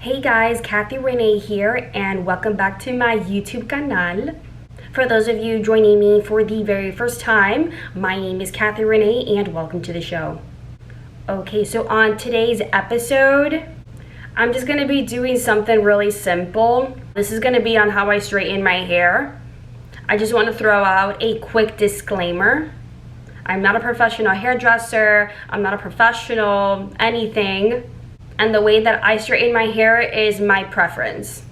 Hey guys, Kathy Renee here and welcome back to my YouTube canal. For those of you joining me for the very first time, my name is Kathy Renee and welcome to the show. Okay, so on today's episode, I'm just going to be doing something really simple. This is going to be on how I straighten my hair. I just want to throw out a quick disclaimer. I'm not a professional hairdresser, I'm not a professional anything. And the way that I straighten my hair is my preference.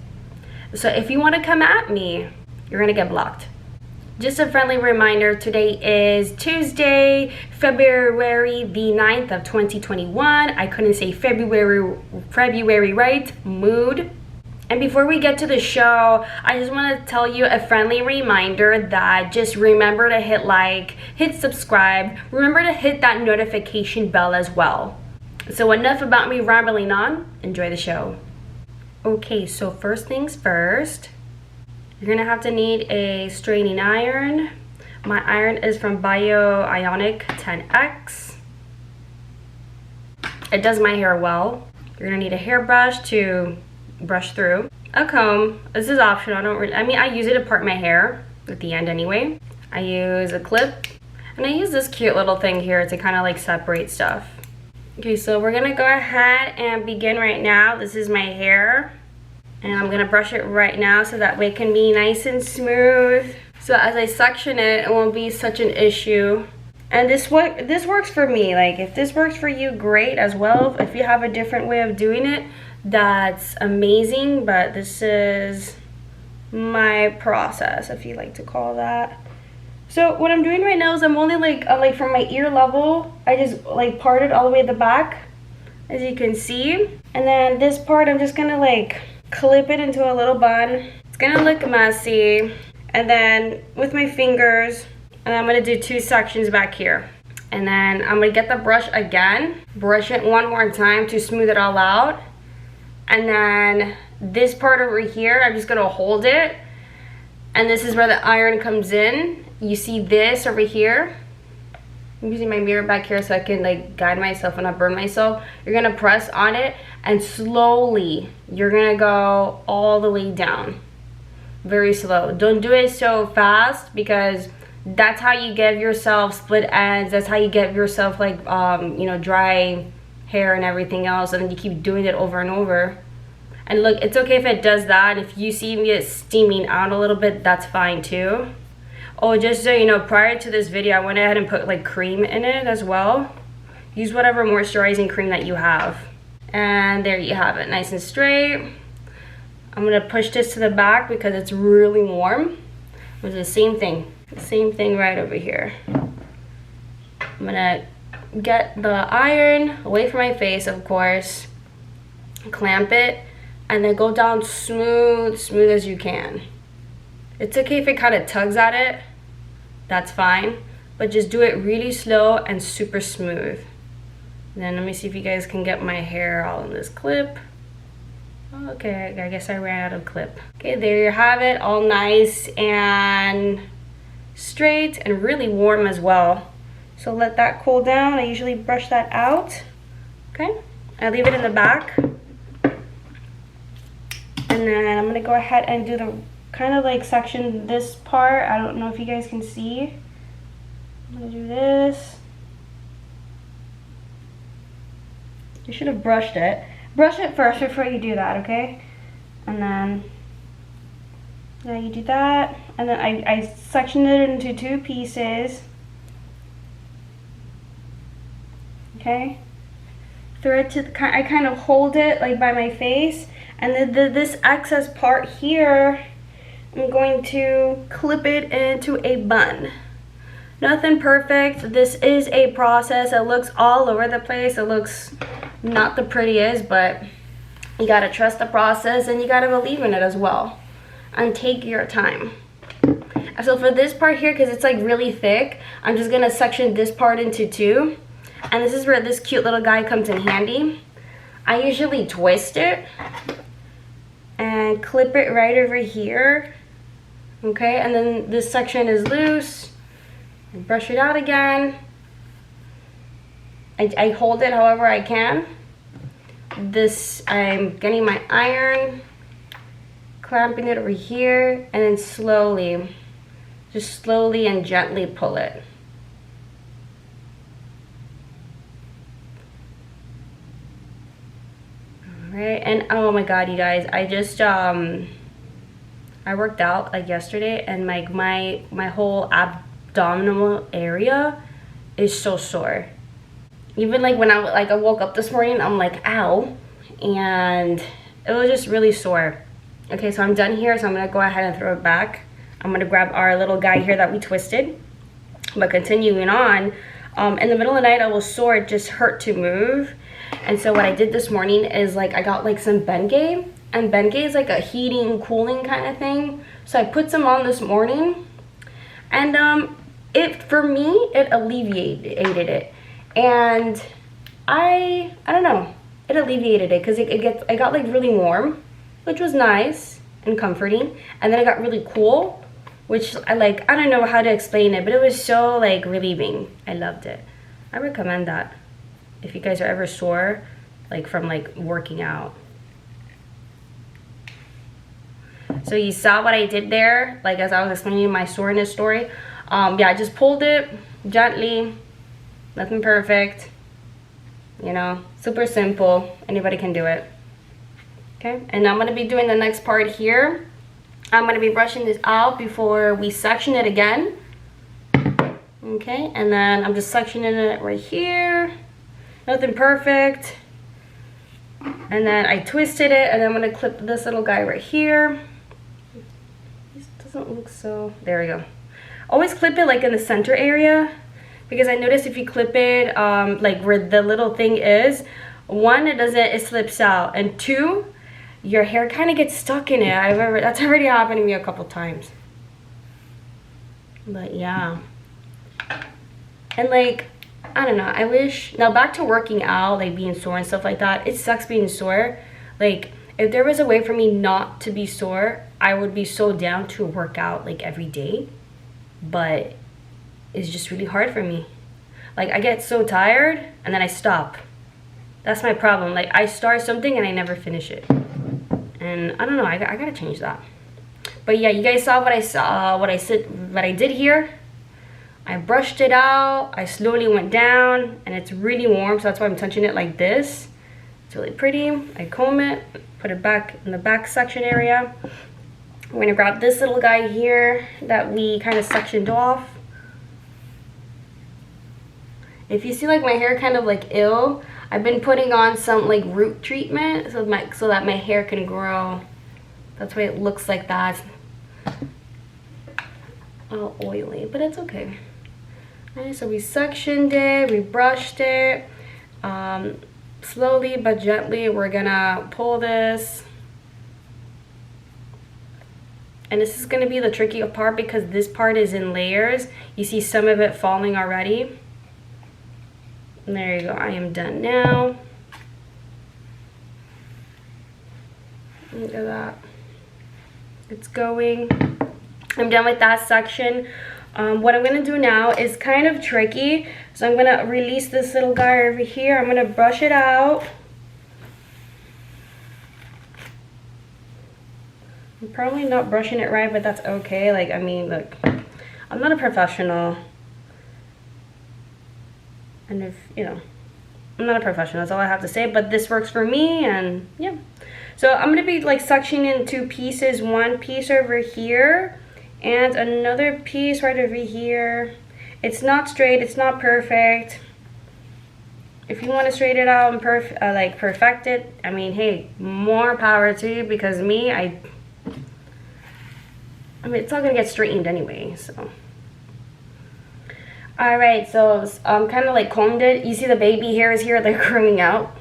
So if you want to come at me, you're gonna get blocked. Just a friendly reminder, today is Tuesday, February the 9th of 2021. I couldn't say February right, mood. And before we get to the show, I just want to tell you a friendly reminder that just remember to hit like, hit subscribe, remember to hit that notification bell as well. So enough about me rambling on, enjoy the show. Okay, so first things first, you're gonna have to need a straightening iron. My iron is from Ionic 10X. It does my hair well. You're gonna need a hairbrush to brush through. A comb, this is optional, I use it to part my hair at the end anyway. I use a clip, and I use this cute little thing here to kind of like separate stuff. Okay, so we're gonna go ahead and begin right now. This is my hair, and I'm gonna brush it right now so that way it can be nice and smooth. So as I section it, it won't be such an issue. And this works for me. Like, if this works for you, great as well. If you have a different way of doing it, that's amazing, but this is my process, if you like to call that. So what I'm doing right now is I'm only like from my ear level, I just like parted all the way at the back, as you can see. And then this part, I'm just gonna like clip it into a little bun. It's gonna look messy. And then with my fingers, and I'm gonna do two sections back here. And then I'm gonna get the brush again, brush it one more time to smooth it all out. And then this part over here, I'm just gonna hold it. And this is where the iron comes in. You see this over here? I'm using my mirror back here so I can like guide myself and not burn myself. You're gonna press on it and slowly, you're gonna go all the way down. Very slow. Don't do it so fast because that's how you give yourself split ends. That's how you get yourself like, you know, dry hair and everything else. And then you keep doing it over and over. And look, it's okay if it does that. If you see me steaming out a little bit, that's fine too. Oh, just so you know, prior to this video, I went ahead and put like cream in it as well. Use whatever moisturizing cream that you have. And there you have it, nice and straight. I'm gonna push this to the back because it's really warm. It's the same thing right over here. I'm gonna get the iron away from my face, of course. Clamp it, and then go down smooth as you can. It's okay if it kind of tugs at it, that's fine, but just do it really slow and super smooth. And then let me see if you guys can get my hair all in this clip. Okay, I guess I ran out of clip. Okay, there you have it, all nice and straight and really warm as well. So let that cool down. I usually brush that out. Okay, I leave it in the back. And then I'm gonna go ahead and do the kind of like section this part. I don't know if you guys can see. I'm gonna do this. You should have brushed it. Brush it first before you do that, okay? And then you do that. And then I sectioned it into two pieces. Okay? Thread to the, I kind of hold it like by my face. And then this excess part here, I'm going to clip it into a bun. Nothing perfect. This is a process. It looks all over the place. It looks not the prettiest, but you gotta trust the process and you gotta believe in it as well. And take your time. So for this part here, because it's like really thick, I'm just gonna section this part into two. And this is where this cute little guy comes in handy. I usually twist it and clip it right over here. Okay, and then this section is loose. Brush it out again. I hold it however I can. this, I'm getting my iron, clamping it over here, and then slowly, just slowly and gently pull it. Alright, and oh my god, you guys, I just, I worked out like yesterday, and my whole abdominal area is so sore. Even like when I woke up this morning, I'm like, ow, and it was just really sore. Okay, so I'm done here, so I'm gonna go ahead and throw it back. I'm gonna grab our little guy here that we twisted. But continuing on, in the middle of the night I was sore, it just hurt to move. And so what I did this morning is like I got like some Bengay, and Bengay is like a heating, cooling kind of thing. So I put some on this morning, and for me, it alleviated it. And I don't know, it alleviated it because it got like really warm, which was nice and comforting, and then it got really cool, which I don't know how to explain it, but it was so like relieving. I loved it. I recommend that if you guys are ever sore like from like working out. So you saw what I did there, like as I was explaining my soreness story. Yeah, I just pulled it gently. Nothing perfect, you know, super simple. Anybody can do it. Okay, and I'm gonna be doing the next part here. I'm gonna be brushing this out before we section it again. Okay, and then I'm just sectioning it right here. Nothing perfect. And then I twisted it, and I'm gonna clip this little guy right here. This doesn't look so, there we go. Always clip it like in the center area, because I noticed if you clip it like where the little thing is, one, it slips out, and two, your hair kind of gets stuck in it. That's already happened to me a couple times. But yeah, and like I don't know, I wish, now back to working out, like being sore and stuff like that. It sucks being sore. Like if there was a way for me not to be sore, I would be so down to work out like every day, but it's just really hard for me. Like I get so tired and then I stop. That's my problem. Like I start something and I never finish it, and I don't know, I gotta change that. But yeah, you guys saw what I did here. I brushed it out, I slowly went down, and it's really warm, so that's why I'm touching it like this. It's really pretty. I comb it, put it back in the back section area. I'm gonna grab this little guy here that we kind of sectioned off. If you see like my hair kind of like ill, I've been putting on some like root treatment so that my hair can grow. That's why it looks like that. All oily, but it's okay. Okay, so we sectioned it, we brushed it. Slowly but gently, we're gonna pull this. And this is gonna be the tricky part because this part is in layers. You see some of it falling already. And there you go, I am done now. Look at that. It's going. I'm done with that section. What I'm gonna do now is kind of tricky. So I'm gonna release this little guy over here. I'm gonna brush it out. I'm probably not brushing it right, but that's okay. Like, I mean, look, I'm not a professional. And if, you know, I'm not a professional, that's all I have to say, but this works for me, and yeah. So I'm gonna be like sectioning in two pieces, one piece over here and another piece right over here. It's not straight, it's not perfect. If you want to straighten it out and perfect it, I mean, hey, more power to you, because me, I mean, it's not gonna get straightened anyway, so. Alright, so I'm kind of like combed it. You see the baby hairs here, they're growing out.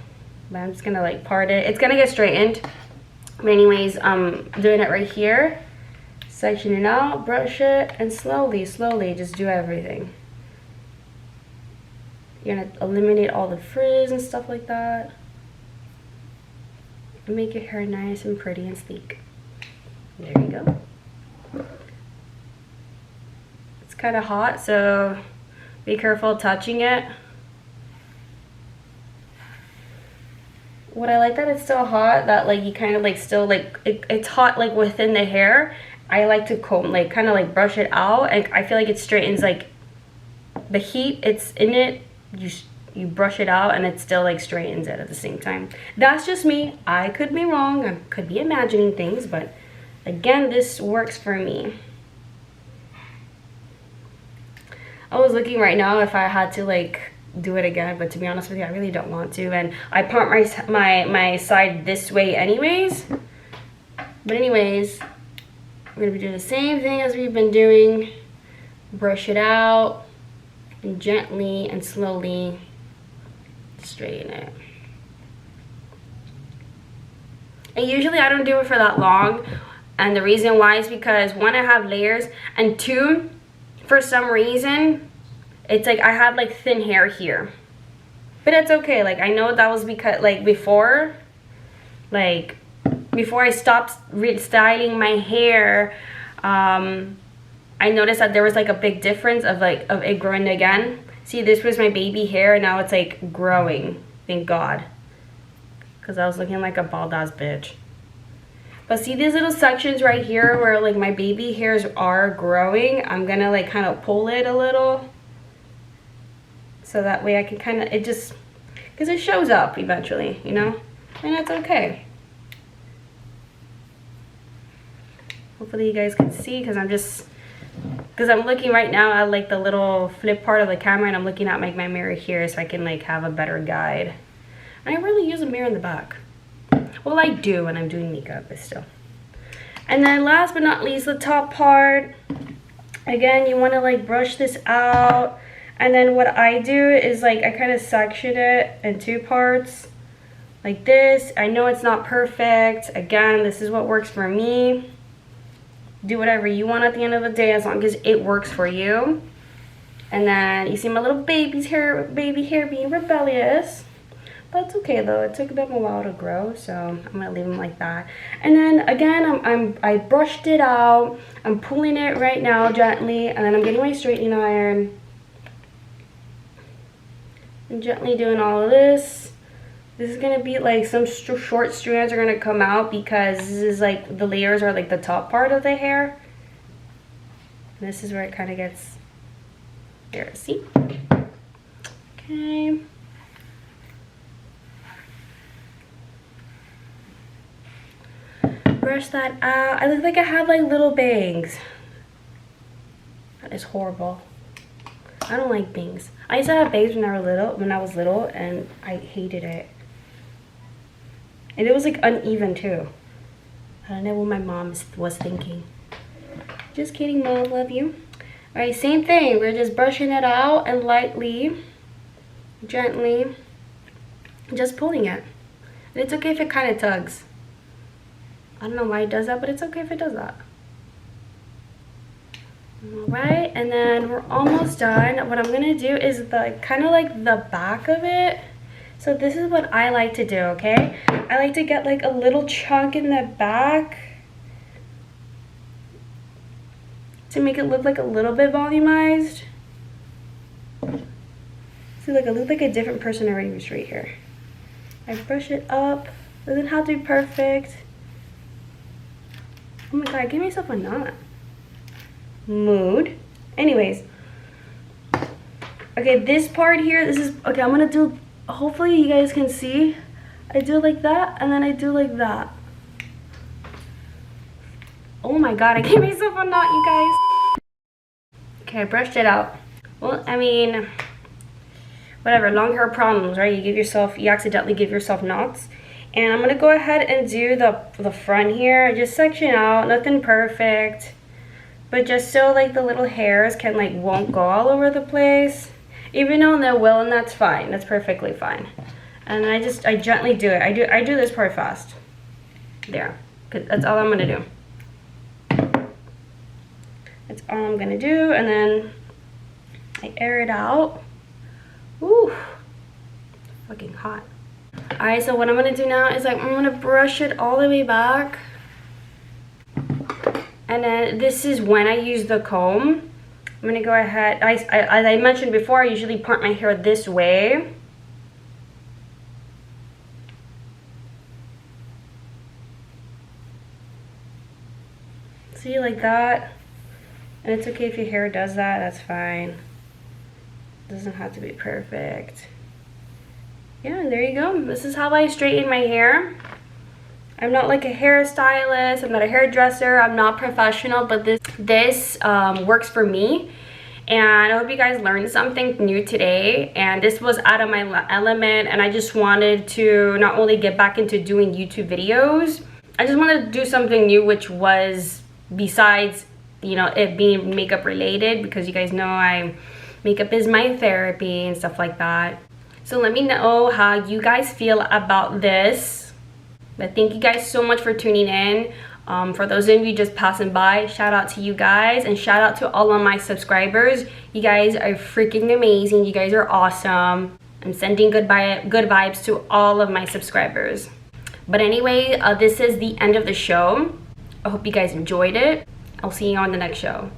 But I'm just gonna like part it. It's gonna get straightened. But anyways, I'm doing it right here. Section it out, brush it, and slowly just do everything. You're gonna eliminate all the frizz and stuff like that. And make your hair nice and pretty and sleek. There you go. It's kind of hot, so be careful touching it. what I like that it's still hot, that like you kind of like still like it's hot like within the hair. I like to comb, like kind of like brush it out, and I feel like it straightens, like the heat it's in it, you brush it out and it still like straightens it at the same time. That's just me. I could be wrong, I could be imagining things, but again, this works for me. I was looking right now if I had to like do it again, but to be honest with you, I really don't want to, and I part my side this way anyways. But anyways, we're gonna be doing the same thing as we've been doing. Brush it out and gently and slowly straighten it. And usually I don't do it for that long, and the reason why is because one, I have layers, and two, for some reason it's like I have like thin hair here, but it's okay. Like I know that was because like before I stopped styling my hair, I noticed that there was like a big difference of it growing again. See, this was my baby hair, and now it's like growing, thank God, because I was looking like a bald ass bitch. But see these little sections right here where like my baby hairs are growing, I'm gonna like kind of pull it a little, so that way I can kind of, it just, because it shows up eventually, you know, and that's okay. Hopefully you guys can see, because I'm looking right now at like the little flip part of the camera, and I'm looking at like my mirror here, so I can like have a better guide. And I really use a mirror in the back. Well, I do when I'm doing makeup, but still. And then last but not least, the top part. Again, you want to like brush this out, and then what I do is like I kind of section it in two parts like this. I know it's not perfect. Again, this is what works for me. Do whatever you want at the end of the day, as long as it works for you. And then you see my little baby hair being rebellious. But it's okay though, it took them a while to grow, so I'm gonna leave them like that. And then again, I brushed it out. I'm pulling it right now gently, and then I'm getting my straightening iron. And gently doing all of this. This is gonna be like some short strands are gonna come out, because this is like the layers are like the top part of the hair. And this is where it kind of gets there. See? Okay. Brush that out. I look like I have like little bangs. That is horrible. I don't like bangs. I used to have bangs when I was little, and I hated it. And it was like uneven too. I don't know what my mom was thinking. Just kidding, Mom, love you. Alright, same thing. We're just brushing it out and lightly, gently, just pulling it. And it's okay if it kind of tugs. I don't know why it does that, but it's okay if it does that. Alright, and then we're almost done. What I'm going to do is kind of like the back of it. So this is what I like to do, okay? I like to get like a little chunk in the back to make it look like a little bit volumized. See, like I look like a different person already right here. I brush it up. Doesn't have to be perfect. Oh my god, give myself a knot. Mood. Anyways. Okay, this part here, okay, I'm gonna do, hopefully you guys can see. I do like that, and then I do like that. Oh my god, I gave myself a knot, you guys. Okay, I brushed it out. Well, I mean, whatever, long hair problems, right? You accidentally give yourself knots. And I'm gonna go ahead and do the front here. Just section out, nothing perfect, but just so like the little hairs can won't go all over the place. Even though they will, and that's fine. That's perfectly fine. And I gently do it. I do this part fast. There, 'cause that's all I'm gonna do. That's all I'm gonna do, and then I air it out. Ooh, fucking hot. Alright, so what I'm gonna do now is I'm gonna brush it all the way back. And then this is when I use the comb. I'm gonna go ahead, as I mentioned before, I usually part my hair this way. See, like that. And it's okay if your hair does that, that's fine. It doesn't have to be perfect. Yeah, there you go. This is how I straighten my hair. I'm not like a hairstylist, I'm not a hairdresser, I'm not professional, but this works for me. And I hope you guys learned something new today. And this was out of my element, and I just wanted to not only get back into doing YouTube videos, I just wanted to do something new, which was besides, you know, it being makeup related, because you guys know makeup is my therapy and stuff like that. So let me know how you guys feel about this. But thank you guys so much for tuning in. For those of you just passing by, shout out to you guys, and shout out to all of my subscribers. You guys are freaking amazing. You guys are awesome. I'm sending good vibes to all of my subscribers. But anyway, this is the end of the show. I hope you guys enjoyed it. I'll see you on the next show.